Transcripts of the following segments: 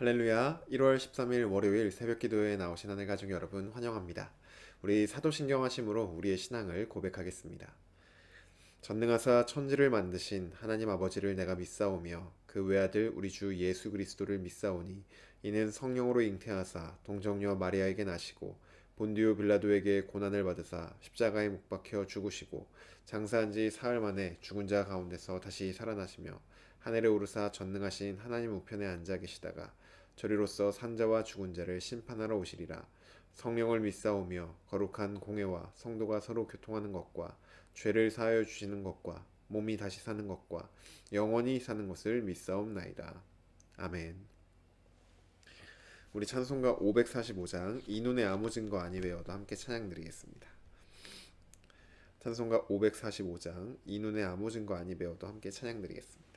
할렐루야. 1월 13일 월요일 새벽기도에 나오신 하늘 가족 여러분 환영합니다. 우리 사도신경하심으로 우리의 신앙을 고백하겠습니다. 전능하사 천지를 만드신 하나님 아버지를 내가 믿사오며 그 외아들 우리 주 예수 그리스도를 믿사오니 이는 성령으로 잉태하사 동정녀 마리아에게 나시고 본디오 빌라도에게 고난을 받으사 십자가에 못 박혀 죽으시고 장사한 지 사흘 만에 죽은 자 가운데서 다시 살아나시며 하늘에 오르사 전능하신 하나님 우편에 앉아 계시다가 저리로서 산자와 죽은 자를 심판하러 오시리라. 성령을 믿사오며 거룩한 공회와 성도가 서로 교통하는 것과 죄를 사하여 주시는 것과 몸이 다시 사는 것과 영원히 사는 것을 믿사옵나이다. 아멘. 우리 찬송가 545장 이 눈에 아무 증거 아니 외어도 함께 찬양 드리겠습니다. 찬송가 545장 이 눈에 아무 증거 아니 배워도 함께 찬양 드리겠습니다.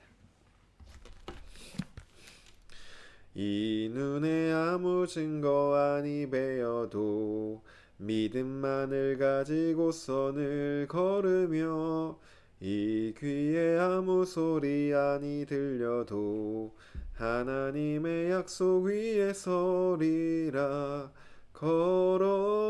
이 눈에 아무 증거 아니 배어도 믿음만을 가지고 선을 걸으며 이 귀에 아무 소리 아니 들려도 하나님의 약속 위에 서리라. 걸어가세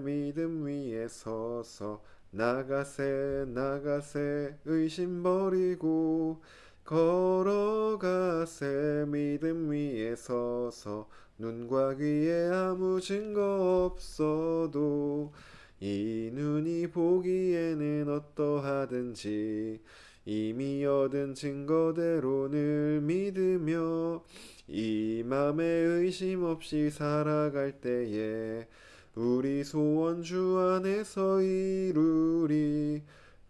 믿음 위에 서서 나가세 나가세 의심 버리고 걸어가세 믿음 위에 서서 눈과 귀에 아무 증거 없어도 이 눈이 보기에는 어떠하든지 이미 얻은 증거대로 늘 믿으며 이 맘에 의심 없이 살아갈 때에 우리 소원 주 안에서 이루리.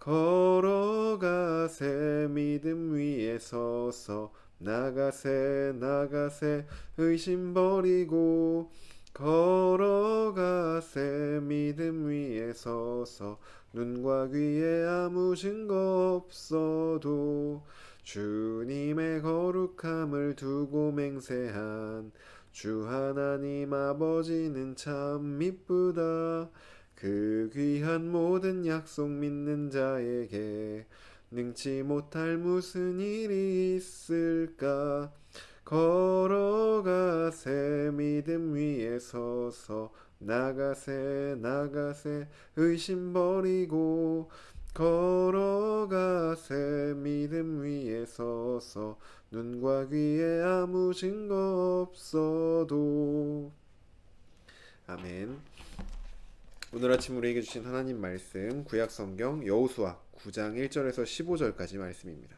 걸어가세 믿음 위에 서서 나가세 나가세 의심 버리고 걸어가세 믿음 위에 서서 눈과 귀에 아무 증거 없어도 주님의 거룩함을 두고 맹세한 주 하나님 아버지는 참 미쁘다. 그 귀한 모든 약속 믿는 자에게 능치 못할 무슨 일이 있을까. 걸어가세 믿음 위에 서서 나가세 나가세 의심 버리고 걸어가세 믿음 위에 서서 눈과 귀에 아무 증거 없어도. 아멘. 오늘 아침 우리에게 주신 하나님 말씀 구약성경 여호수아 9장 1절에서 15절까지 말씀입니다.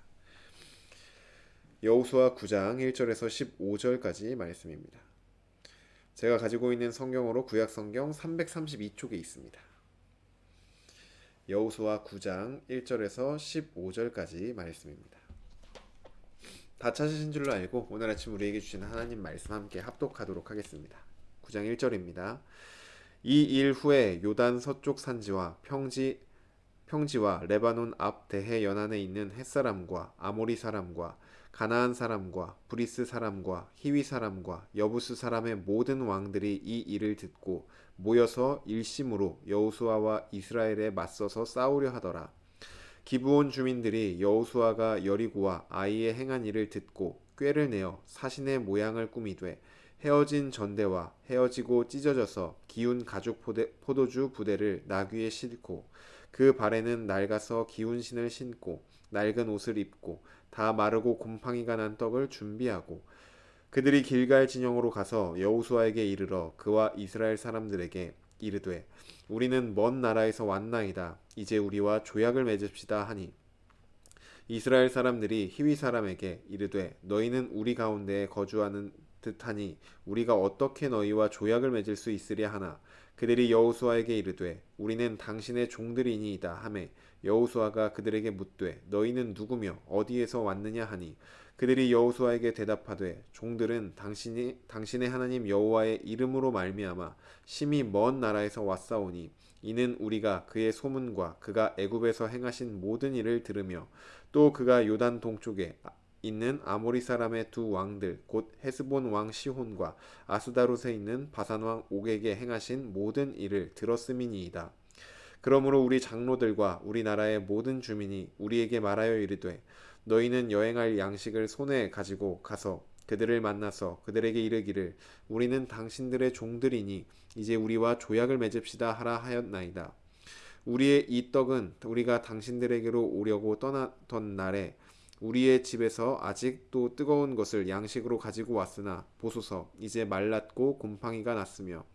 여호수아 9장 1절에서 15절까지 말씀입니다. 제가 가지고 있는 성경으로 구약성경 332쪽에 있습니다. 여호수아 9장 1절에서 15절까지 말씀입니다. 다 찾으신 줄로 알고 오늘 아침 우리에게 주신 하나님 말씀 함께 합독하도록 하겠습니다. 9장 1절입니다. 이 일 후에 요단 서쪽 산지와 평지와 레바논 앞 대해 연안에 있는 햇사람과 아모리 사람과 가나안 사람과 브리스 사람과 히위 사람과 여부스 사람의 모든 왕들이 이 일을 듣고 모여서 일심으로 여호수아와 이스라엘에 맞서서 싸우려 하더라. 기브온 주민들이 여호수아가 여리고와 아이에 행한 일을 듣고 꾀를 내어 사신의 모양을 꾸미되 헤어진 전대와 헤어지고 찢어져서 기운 가죽 포도주 부대를 나귀에 싣고 그 발에는 낡아서 기운 신을 신고 낡은 옷을 입고 다 마르고 곰팡이가 난 떡을 준비하고 그들이 길갈 진영으로 가서 여호수아에게 이르러 그와 이스라엘 사람들에게 이르되 우리는 먼 나라에서 왔나이다. 이제 우리와 조약을 맺읍시다 하니 이스라엘 사람들이 히위 사람에게 이르되 너희는 우리 가운데에 거주하는 듯하니 우리가 어떻게 너희와 조약을 맺을 수 있으랴 하나 그들이 여호수아에게 이르되 우리는 당신의 종들이니이다 하매 여호수아가 그들에게 묻되 너희는 누구며 어디에서 왔느냐 하니 그들이 여호수아에게 대답하되 종들은 당신의 하나님 여호와의 이름으로 말미암아 심히 먼 나라에서 왔사오니 이는 우리가 그의 소문과 그가 애굽에서 행하신 모든 일을 들으며 또 그가 요단 동쪽에 있는 아모리 사람의 두 왕들 곧 헤스본 왕 시혼과 아스다롯에 있는 바산 왕 옥에게 행하신 모든 일을 들었음이니이다. 그러므로 우리 장로들과 우리나라의 모든 주민이 우리에게 말하여 이르되 너희는 여행할 양식을 손에 가지고 가서 그들을 만나서 그들에게 이르기를 우리는 당신들의 종들이니 이제 우리와 조약을 맺읍시다 하라 하였나이다. 우리의 이 떡은 우리가 당신들에게로 오려고 떠나던 날에 우리의 집에서 아직도 뜨거운 것을 양식으로 가지고 왔으나 보소서 이제 말랐고 곰팡이가 났으며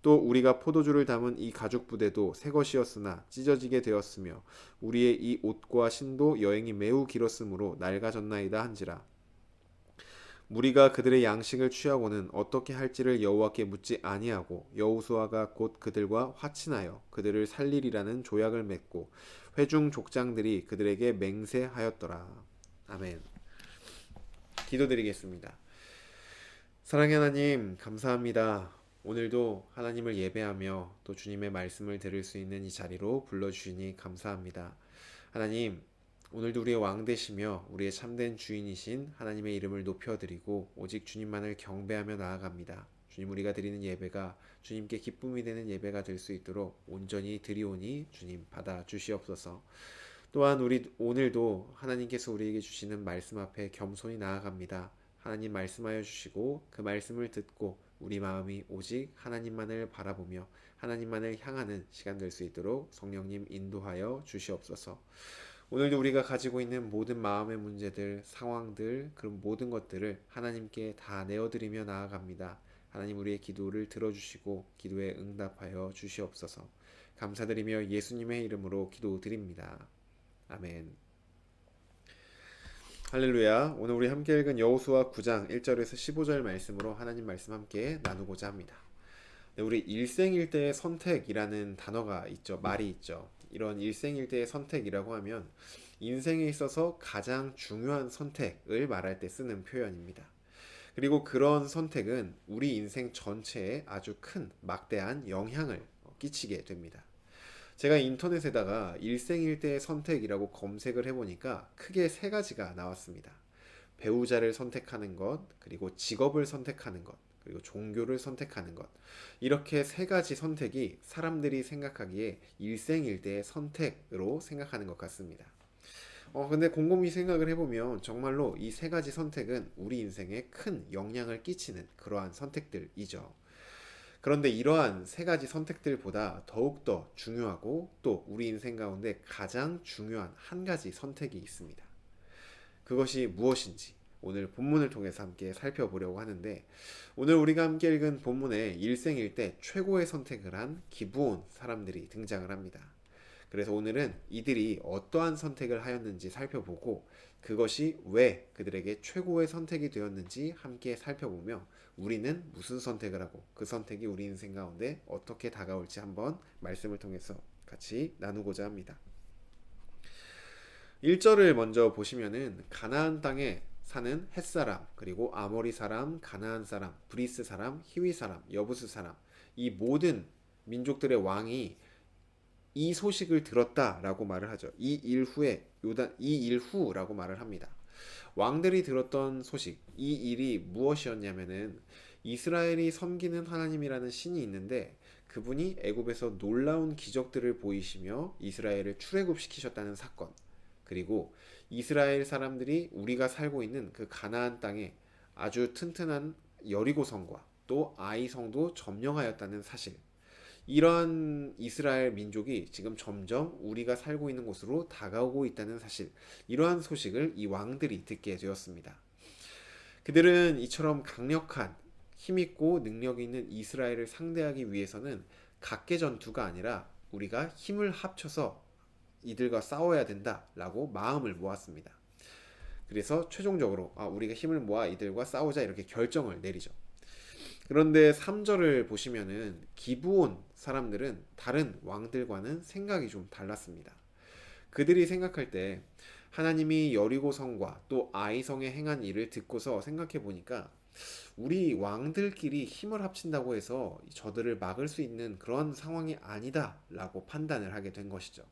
또 우리가 포도주를 담은 이 가죽 부대도 새 것이었으나 찢어지게 되었으며 우리의 이 옷과 신도 여행이 매우 길었으므로 낡아졌나이다 한지라. 무리가 그들의 양식을 취하고는 어떻게 할지를 여호와께 묻지 아니하고 여호수아가 곧 그들과 화친하여 그들을 살리리라는 조약을 맺고 회중 족장들이 그들에게 맹세하였더라. 아멘. 기도드리겠습니다. 사랑의 하나님, 감사합니다. 오늘도 하나님을 예배하며 또 주님의 말씀을 들을 수 있는 이 자리로 불러주시니 감사합니다. 하나님, 오늘도 우리의 왕 되시며 우리의 참된 주인이신 하나님의 이름을 높여드리고 오직 주님만을 경배하며 나아갑니다. 주님, 우리가 드리는 예배가 주님께 기쁨이 되는 예배가 될 수 있도록 온전히 드리오니 주님 받아 주시옵소서. 또한 우리 오늘도 하나님께서 우리에게 주시는 말씀 앞에 겸손히 나아갑니다. 하나님 말씀하여 주시고 그 말씀을 듣고 우리 마음이 오직 하나님만을 바라보며 하나님만을 향하는 시간 될 수 있도록 성령님 인도하여 주시옵소서. 오늘도 우리가 가지고 있는 모든 마음의 문제들, 상황들, 그런 모든 것들을 하나님께 다 내어드리며 나아갑니다. 하나님 우리의 기도를 들어주시고 기도에 응답하여 주시옵소서. 감사드리며 예수님의 이름으로 기도드립니다. 아멘. 할렐루야. 오늘 우리 함께 읽은 여호수아 9장 1절에서 15절 말씀으로 하나님 말씀 함께 나누고자 합니다. 네, 우리 일생일대의 선택이라는 단어가 있죠. 말이 있죠. 이런 일생일대의 선택이라고 하면 인생에 있어서 가장 중요한 선택을 말할 때 쓰는 표현입니다. 그리고 그런 선택은 우리 인생 전체에 아주 큰 막대한 영향을 끼치게 됩니다. 제가 인터넷에다가 일생일대의 선택이라고 검색을 해보니까 크게 세 가지가 나왔습니다. 배우자를 선택하는 것, 그리고 직업을 선택하는 것, 그리고 종교를 선택하는 것. 이렇게 세 가지 선택이 사람들이 생각하기에 일생일대의 선택으로 생각하는 것 같습니다. 근데 곰곰이 생각을 해보면 정말로 이 세 가지 선택은 우리 인생에 큰 영향을 끼치는 그러한 선택들이죠. 그런데 이러한 세 가지 선택들보다 더욱더 중요하고 또 우리 인생 가운데 가장 중요한 한 가지 선택이 있습니다. 그것이 무엇인지 오늘 본문을 통해서 함께 살펴보려고 하는데, 오늘 우리가 함께 읽은 본문에 일생일대 최고의 선택을 한 기브온 사람들이 등장을 합니다. 그래서 오늘은 이들이 어떠한 선택을 하였는지 살펴보고 그것이 왜 그들에게 최고의 선택이 되었는지 함께 살펴보며 우리는 무슨 선택을 하고 그 선택이 우리 인생 가운데 어떻게 다가올지 한번 말씀을 통해서 같이 나누고자 합니다. 1절을 먼저 보시면은 가나안 땅에 사는 헷사람, 그리고 아모리 사람, 가나안 사람, 브리스 사람, 히위 사람, 여부스 사람, 이 모든 민족들의 왕이 이 소식을 들었다라고 말을 하죠. 이 일 후라고 말을 합니다. 왕들이 들었던 소식, 이 일이 무엇이었냐면은 이스라엘이 섬기는 하나님이라는 신이 있는데 그분이 애굽에서 놀라운 기적들을 보이시며 이스라엘을 출애굽시키셨다는 사건, 그리고 이스라엘 사람들이 우리가 살고 있는 그 가나안 땅에 아주 튼튼한 여리고성과 또 아이성도 점령하였다는 사실, 이러한 이스라엘 민족이 지금 점점 우리가 살고 있는 곳으로 다가오고 있다는 사실, 이러한 소식을 이 왕들이 듣게 되었습니다. 그들은 이처럼 강력한 힘있고 능력이 있는 이스라엘을 상대하기 위해서는 각계 전투가 아니라 우리가 힘을 합쳐서 이들과 싸워야 된다라고 마음을 모았습니다. 그래서 최종적으로 우리가 힘을 모아 이들과 싸우자 이렇게 결정을 내리죠. 그런데 3절을 보시면은 기브온 사람들은 다른 왕들과는 생각이 좀 달랐습니다. 그들이 생각할 때 하나님이 여리고성과 또 아이성에 행한 일을 듣고서 생각해 보니까 우리 왕들끼리 힘을 합친다고 해서 저들을 막을 수 있는 그런 상황이 아니다라고 판단을 하게 된 것이죠.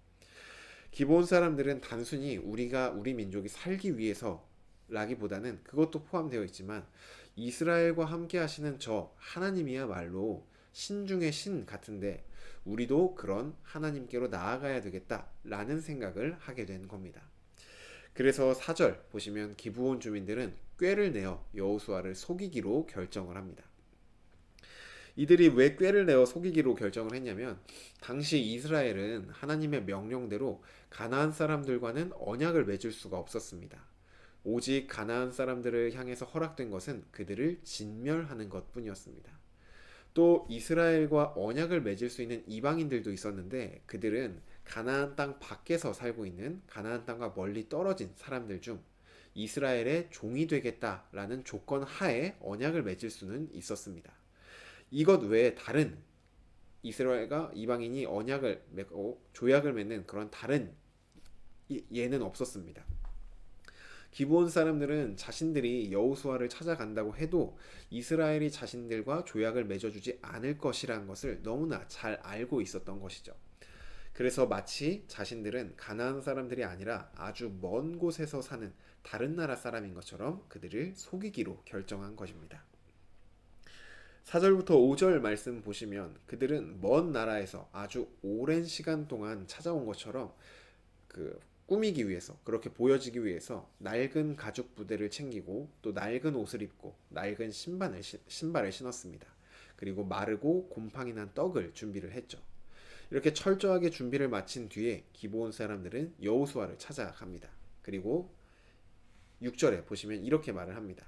기브온 사람들은 단순히 우리 민족이 살기 위해서라기보다는 그것도 포함되어 있지만 이스라엘과 함께 하시는 저 하나님이야말로 신 중의 신 같은데 우리도 그런 하나님께로 나아가야 되겠다라는 생각을 하게 된 겁니다. 그래서 4절 보시면 기브온 주민들은 꾀를 내어 여호수아를 속이기로 결정을 합니다. 이들이 왜 꾀를 내어 속이기로 결정을 했냐면 당시 이스라엘은 하나님의 명령대로 가나안 사람들과는 언약을 맺을 수가 없었습니다. 오직 가나안 사람들을 향해서 허락된 것은 그들을 진멸하는 것뿐이었습니다. 또 이스라엘과 언약을 맺을 수 있는 이방인들도 있었는데 그들은 가나안 땅 밖에서 살고 있는 가나안 땅과 멀리 떨어진 사람들 중 이스라엘의 종이 되겠다라는 조건 하에 언약을 맺을 수는 있었습니다. 이것 외에 다른 이스라엘과 이방인이 언약을 맺고 조약을 맺는 그런 다른 예는 없었습니다. 기브온 사람들은 자신들이 여호수아를 찾아간다고 해도 이스라엘이 자신들과 조약을 맺어주지 않을 것이라는 것을 너무나 잘 알고 있었던 것이죠. 그래서 마치 자신들은 가나안 사람들이 아니라 아주 먼 곳에서 사는 다른 나라 사람인 것처럼 그들을 속이기로 결정한 것입니다. 4절부터 5절 말씀 보시면 그들은 먼 나라에서 아주 오랜 시간 동안 찾아온 것처럼 꾸미기 위해서, 그렇게 보여지기 위해서 낡은 가죽 부대를 챙기고 또 낡은 옷을 입고 낡은 신발을 신었습니다. 그리고 마르고 곰팡이 난 떡을 준비를 했죠. 이렇게 철저하게 준비를 마친 뒤에 기브온 사람들은 여호수아를 찾아갑니다. 그리고 6절에 보시면 이렇게 말을 합니다.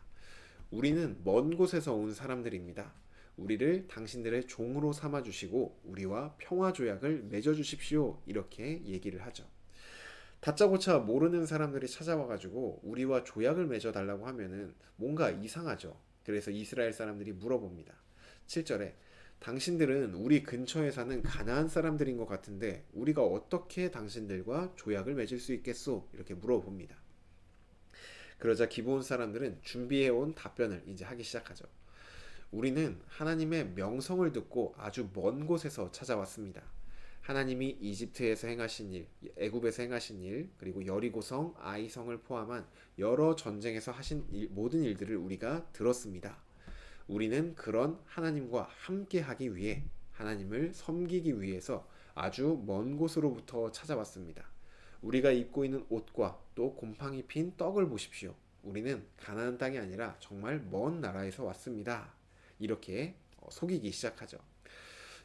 우리는 먼 곳에서 온 사람들입니다. 우리를 당신들의 종으로 삼아주시고 우리와 평화조약을 맺어주십시오. 이렇게 얘기를 하죠. 다짜고짜 모르는 사람들이 찾아와가지고 우리와 조약을 맺어달라고 하면은 뭔가 이상하죠. 그래서 이스라엘 사람들이 물어봅니다. 7절에 당신들은 우리 근처에 사는 가나안 사람들인 것 같은데 우리가 어떻게 당신들과 조약을 맺을 수 있겠소? 이렇게 물어봅니다. 그러자 기브온 사람들은 준비해온 답변을 이제 하기 시작하죠. 우리는 하나님의 명성을 듣고 아주 먼 곳에서 찾아왔습니다. 하나님이 이집트에서 행하신 일, 애굽에서 행하신 일, 그리고 여리고성, 아이성을 포함한 여러 전쟁에서 하신 모든 일들을 우리가 들었습니다. 우리는 그런 하나님과 함께 하기 위해 하나님을 섬기기 위해서 아주 먼 곳으로부터 찾아왔습니다. 우리가 입고 있는 옷과 또 곰팡이 핀 떡을 보십시오. 우리는 가나안 땅이 아니라 정말 먼 나라에서 왔습니다. 이렇게 속이기 시작하죠.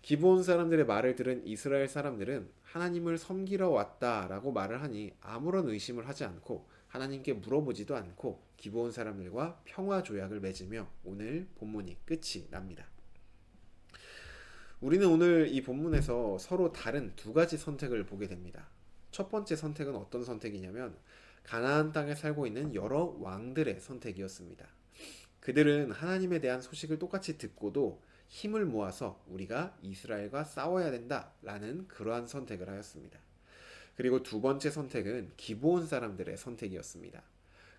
기브온 사람들의 말을 들은 이스라엘 사람들은 하나님을 섬기러 왔다라고 말을 하니 아무런 의심을 하지 않고 하나님께 물어보지도 않고 기브온 사람들과 평화 조약을 맺으며 오늘 본문이 끝이 납니다. 우리는 오늘 이 본문에서 서로 다른 두 가지 선택을 보게 됩니다. 첫 번째 선택은 어떤 선택이냐면 가나안 땅에 살고 있는 여러 왕들의 선택이었습니다. 그들은 하나님에 대한 소식을 똑같이 듣고도 힘을 모아서 우리가 이스라엘과 싸워야 된다라는 그러한 선택을 하였습니다. 그리고 두 번째 선택은 기브온 사람들의 선택이었습니다.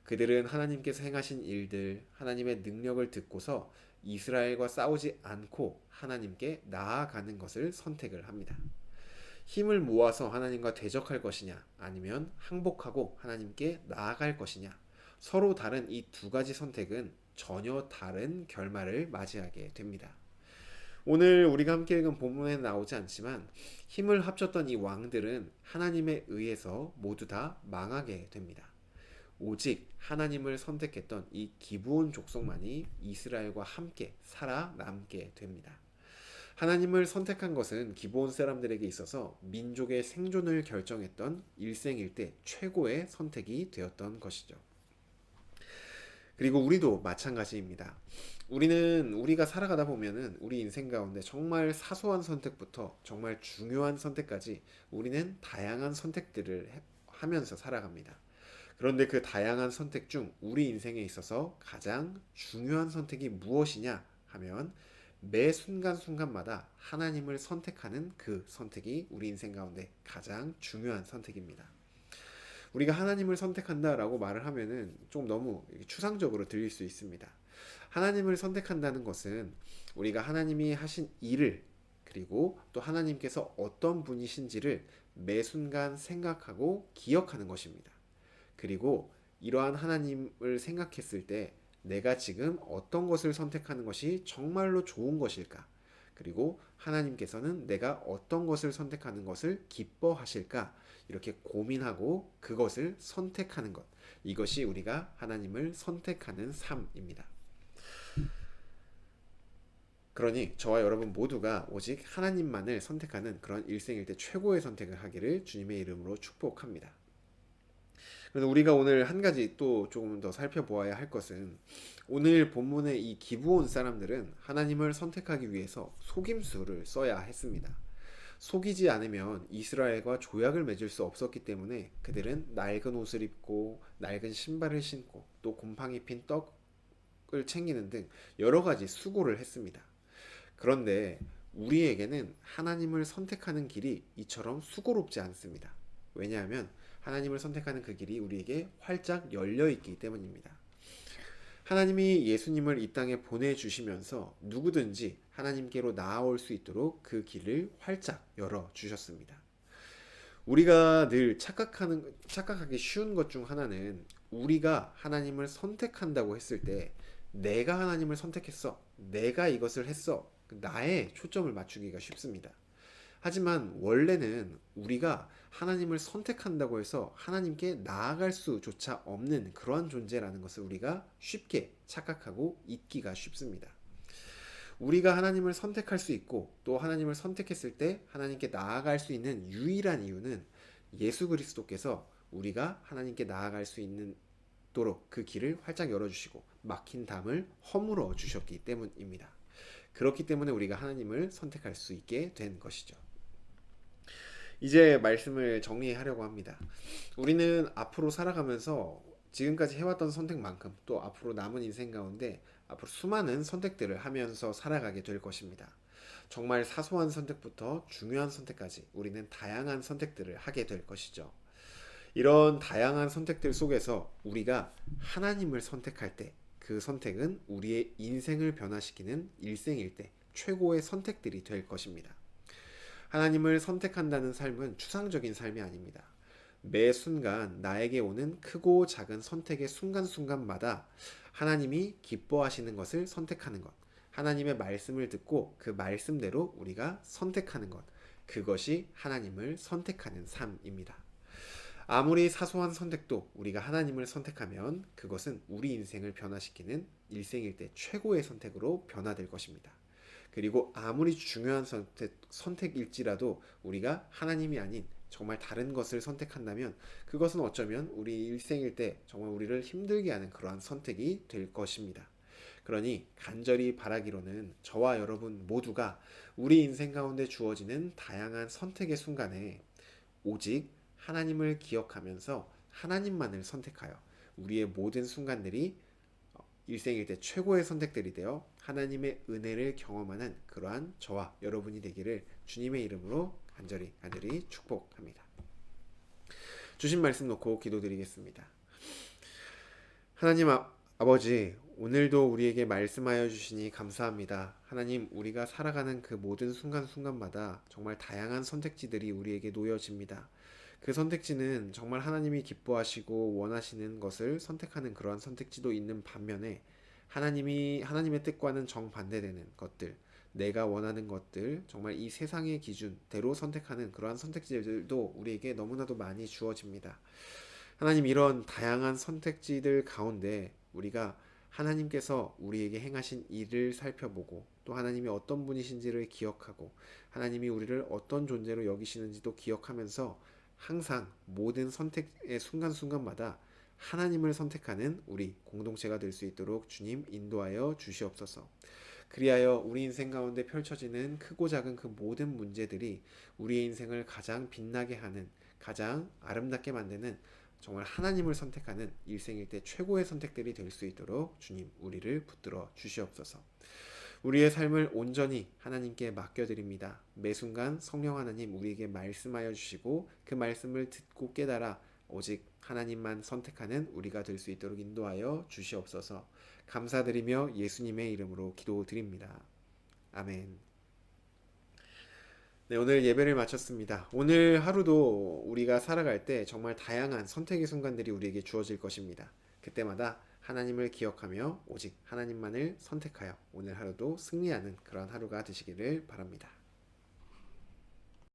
그들은 하나님께서 행하신 일들, 하나님의 능력을 듣고서 이스라엘과 싸우지 않고 하나님께 나아가는 것을 선택을 합니다. 힘을 모아서 하나님과 대적할 것이냐, 아니면 항복하고 하나님께 나아갈 것이냐, 서로 다른 이 두 가지 선택은 전혀 다른 결말을 맞이하게 됩니다. 오늘 우리가 함께 읽은 본문에 나오지 않지만 힘을 합쳤던 이 왕들은 하나님에 의해서 모두 다 망하게 됩니다. 오직 하나님을 선택했던 이 기브온 족속만이 이스라엘과 함께 살아남게 됩니다. 하나님을 선택한 것은 기브온 사람들에게 있어서 민족의 생존을 결정했던 일생일대 최고의 선택이 되었던 것이죠. 그리고 우리도 마찬가지입니다. 우리가 살아가다 보면은 우리 인생 가운데 정말 사소한 선택부터 정말 중요한 선택까지 우리는 다양한 선택들을 하면서 살아갑니다. 그런데 그 다양한 선택 중 우리 인생에 있어서 가장 중요한 선택이 무엇이냐 하면 매 순간순간마다 하나님을 선택하는 그 선택이 우리 인생 가운데 가장 중요한 선택입니다. 우리가 하나님을 선택한다라고 말을 하면은 좀 너무 추상적으로 들릴 수 있습니다. 하나님을 선택한다는 것은 우리가 하나님이 하신 일을 그리고 또 하나님께서 어떤 분이신지를 매 순간 생각하고 기억하는 것입니다. 그리고 이러한 하나님을 생각했을 때 내가 지금 어떤 것을 선택하는 것이 정말로 좋은 것일까? 그리고 하나님께서는 내가 어떤 것을 선택하는 것을 기뻐하실까? 이렇게 고민하고 그것을 선택하는 것. 이것이 우리가 하나님을 선택하는 삶입니다. 그러니 저와 여러분 모두가 오직 하나님만을 선택하는 그런 일생일대 최고의 선택을 하기를 주님의 이름으로 축복합니다. 그래서 우리가 오늘 한 가지 또 조금 더 살펴보아야 할 것은, 오늘 본문의 이 기브온 사람들은 하나님을 선택하기 위해서 속임수를 써야 했습니다. 속이지 않으면 이스라엘과 조약을 맺을 수 없었기 때문에 그들은 낡은 옷을 입고 낡은 신발을 신고 또 곰팡이 핀 떡을 챙기는 등 여러 가지 수고를 했습니다. 그런데 우리에게는 하나님을 선택하는 길이 이처럼 수고롭지 않습니다. 왜냐하면 하나님을 선택하는 그 길이 우리에게 활짝 열려 있기 때문입니다. 하나님이 예수님을 이 땅에 보내주시면서 누구든지 하나님께로 나아올 수 있도록 그 길을 활짝 열어 주셨습니다. 우리가 늘 착각하기 쉬운 것 중 하나는, 우리가 하나님을 선택한다고 했을 때 내가 하나님을 선택했어, 내가 이것을 했어, 나에 초점을 맞추기가 쉽습니다. 하지만 원래는 우리가 하나님을 선택한다고 해서 하나님께 나아갈 수조차 없는 그러한 존재라는 것을 우리가 쉽게 착각하고 잊기가 쉽습니다. 우리가 하나님을 선택할 수 있고 또 하나님을 선택했을 때 하나님께 나아갈 수 있는 유일한 이유는 예수 그리스도께서 우리가 하나님께 나아갈 수 있도록 그 길을 활짝 열어주시고 막힌 담을 허물어 주셨기 때문입니다. 그렇기 때문에 우리가 하나님을 선택할 수 있게 된 것이죠. 이제 말씀을 정리하려고 합니다. 우리는 앞으로 살아가면서 지금까지 해왔던 선택만큼 또 앞으로 남은 인생 가운데 앞으로 수많은 선택들을 하면서 살아가게 될 것입니다. 정말 사소한 선택부터 중요한 선택까지 우리는 다양한 선택들을 하게 될 것이죠. 이런 다양한 선택들 속에서 우리가 하나님을 선택할 때 그 선택은 우리의 인생을 변화시키는 일생일대 최고의 선택들이 될 것입니다. 하나님을 선택한다는 삶은 추상적인 삶이 아닙니다. 매 순간 나에게 오는 크고 작은 선택의 순간순간마다 하나님이 기뻐하시는 것을 선택하는 것, 하나님의 말씀을 듣고 그 말씀대로 우리가 선택하는 것, 그것이 하나님을 선택하는 삶입니다. 아무리 사소한 선택도 우리가 하나님을 선택하면 그것은 우리 인생을 변화시키는 일생일대 최고의 선택으로 변화될 것입니다. 그리고 아무리 중요한 선택일지라도 우리가 하나님이 아닌 정말 다른 것을 선택한다면 그것은 어쩌면 우리 일생일대 정말 우리를 힘들게 하는 그러한 선택이 될 것입니다. 그러니 간절히 바라기로는 저와 여러분 모두가 우리 인생 가운데 주어지는 다양한 선택의 순간에 오직 하나님을 기억하면서 하나님만을 선택하여 우리의 모든 순간들이 일생일대 최고의 선택들이 되어 하나님의 은혜를 경험하는 그러한 저와 여러분이 되기를 주님의 이름으로 간절히 축복합니다. 주신 말씀 놓고 기도드리겠습니다. 하나님 아버지, 오늘도 우리에게 말씀하여 주시니 감사합니다. 하나님, 우리가 살아가는 그 모든 순간순간마다 정말 다양한 선택지들이 우리에게 놓여집니다. 그 선택지는 정말 하나님이 기뻐하시고 원하시는 것을 선택하는 그러한 선택지도 있는 반면에 하나님의 뜻과는 정반대되는 것들, 내가 원하는 것들, 정말 이 세상의 기준대로 선택하는 그러한 선택지들도 우리에게 너무나도 많이 주어집니다. 하나님, 이런 다양한 선택지들 가운데 우리가 하나님께서 우리에게 행하신 일을 살펴보고 또 하나님이 어떤 분이신지를 기억하고 하나님이 우리를 어떤 존재로 여기시는지도 기억하면서 항상 모든 선택의 순간순간마다 하나님을 선택하는 우리 공동체가 될 수 있도록 주님 인도하여 주시옵소서. 그리하여 우리 인생 가운데 펼쳐지는 크고 작은 그 모든 문제들이 우리의 인생을 가장 빛나게 하는, 가장 아름답게 만드는 정말 하나님을 선택하는 일생일대 최고의 선택들이 될 수 있도록 주님 우리를 붙들어 주시옵소서. 우리의 삶을 온전히 하나님께 맡겨드립니다. 매 순간 성령 하나님 우리에게 말씀하여 주시고 그 말씀을 듣고 깨달아 오직 하나님만 선택하는 우리가 될 수 있도록 인도하여 주시옵소서. 감사드리며 예수님의 이름으로 기도드립니다. 아멘. 네, 오늘 예배를 마쳤습니다. 오늘 하루도 우리가 살아갈 때 정말 다양한 선택의 순간들이 우리에게 주어질 것입니다. 그때마다 하나님을 기억하며 오직 하나님만을 선택하여 오늘 하루도 승리하는 그런 하루가 되시기를 바랍니다.